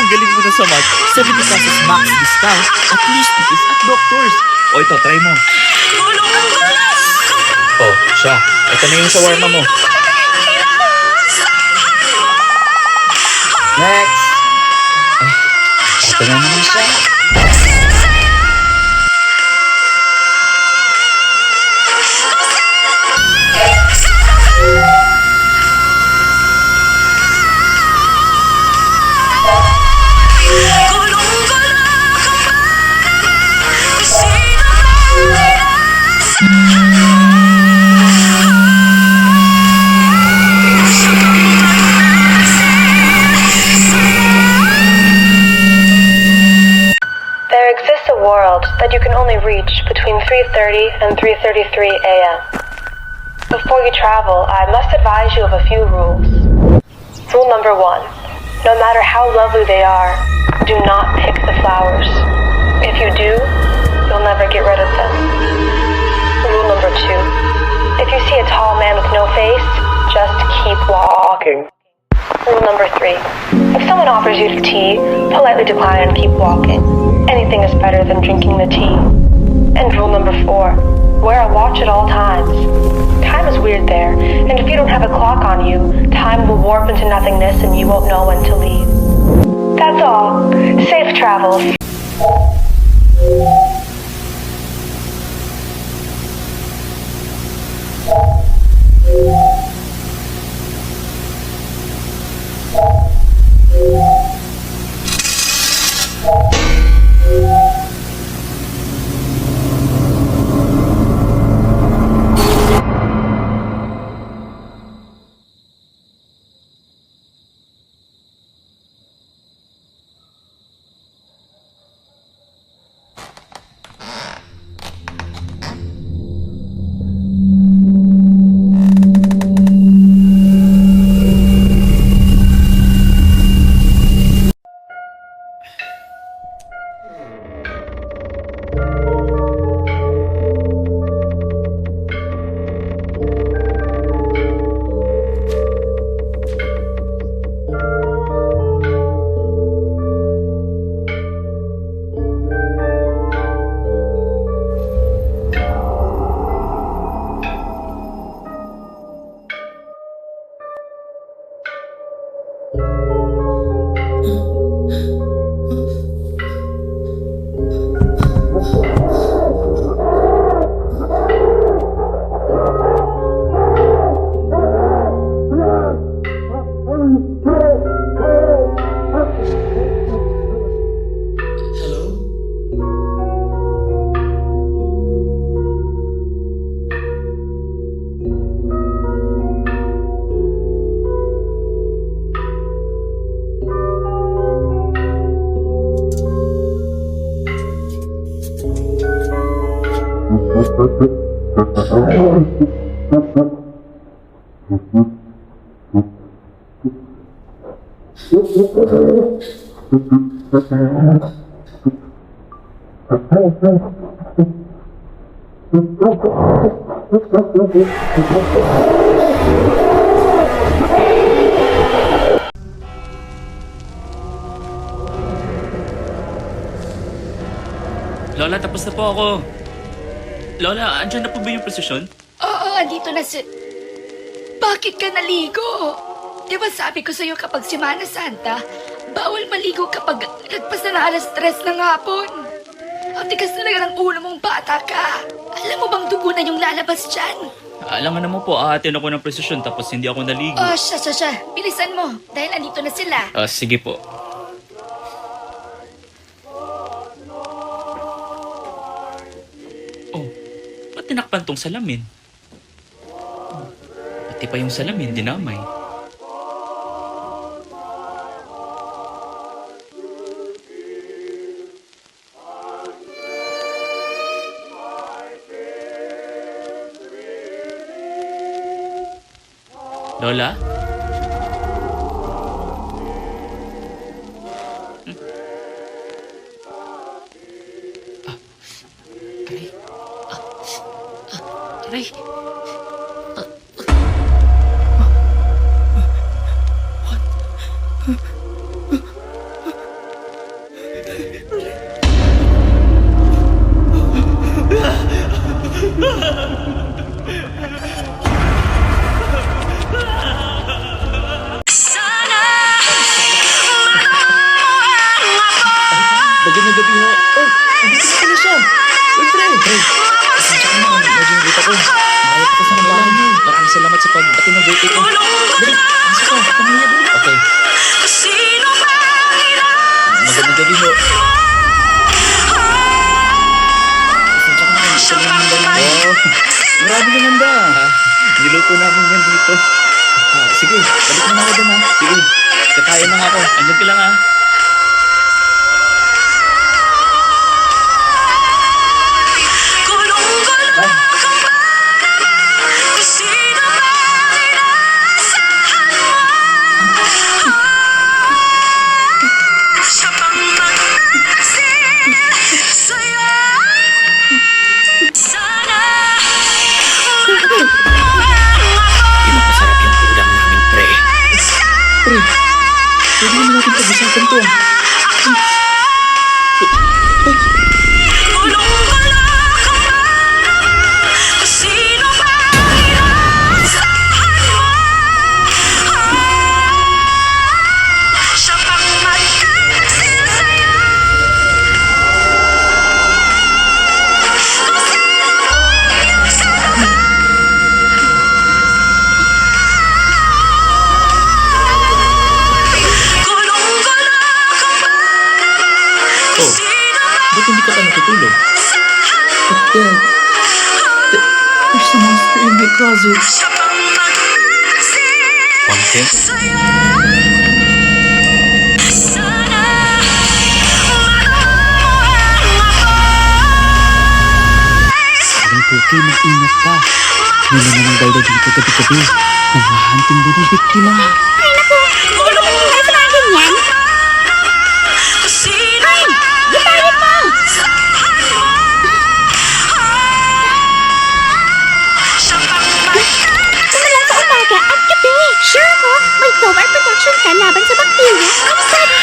galing mo na sa math. 70 pesos max discount. At least tipis at doctors. O ito, try mo. Oh, siya. Ito na yung shawarma mo. Next! Ito na naman siya. There exists a world that you can only reach between 3:30 and 3:33 a.m. Before you travel, I must advise you of a few rules. Rule number 1. No matter how lovely they are, do not pick the flowers. If you do, you'll never get rid of them. Rule number 2. If you see a tall man with no face, just keep walking. Rule number 3. If someone offers you tea, politely decline and keep walking. Anything is better than drinking the tea. And rule number 4. Wear a watch at all times. Time is weird there, and if you don't have a clock on you, time will warp into nothingness and you won't know when to leave. That's all. Safe travels. Lola, tapos na po ako. Lola, andyan na po ba yung prosesyon? Oo, andito na si... Bakit ka naligo? Di ba sabi ko sa'yo kapag Semana Santa, bawal maligo kapag lagpas na alas 3 ng hapon. Ang tigas talaga ng ulo mong bata ka. Alam mo bang dugo na yung lalabas dyan? Alam nga naman po, aatin ako ng prosesyon tapos hindi ako naligo. Oh, siya. Bilisan mo, dahil andito na sila. Sige po. Oh, ba't tinakpan tong salamin? Pati pa yung salamin, dinamay. Lola? Aray. Magandang gabi ho. Oh, nandito na pala siya. Uy, pre. Pasensya ka na. Medyo late ako. Nakayat ako sa kabahan niyo. Maraming salamat sa pag-ati ng birthday ko. Dali, pasok ka. Pamilya, dali. Okay. Magandang gabi ho. Pasensya ka na. Ito lang ang handa namin. Oh, maraming ang handa. Niluto namin yan dito. Sige, balik mo na ako dun ha. Sige, kakain na nga ako. Andyan ka lang ha. Masarap yung ulam namin, pre. Pre, pwede naman natin pag-usapan to. Oh, ba't hindi ka pa natutulog? But Dad, there's a monster in my closet. Monster? Saling Cookie, mag-ingat ka. May nanananggal na dito gabi-gabi. Nanghahanting din ang biktima. Ay, naku! Hindi mo tumingin sa mga ganyan? Ay! Gitarin mo! Kumulang sa umaga at gabi. Sure ako, may cover protection ka laban sa bakterya. Ang sarap!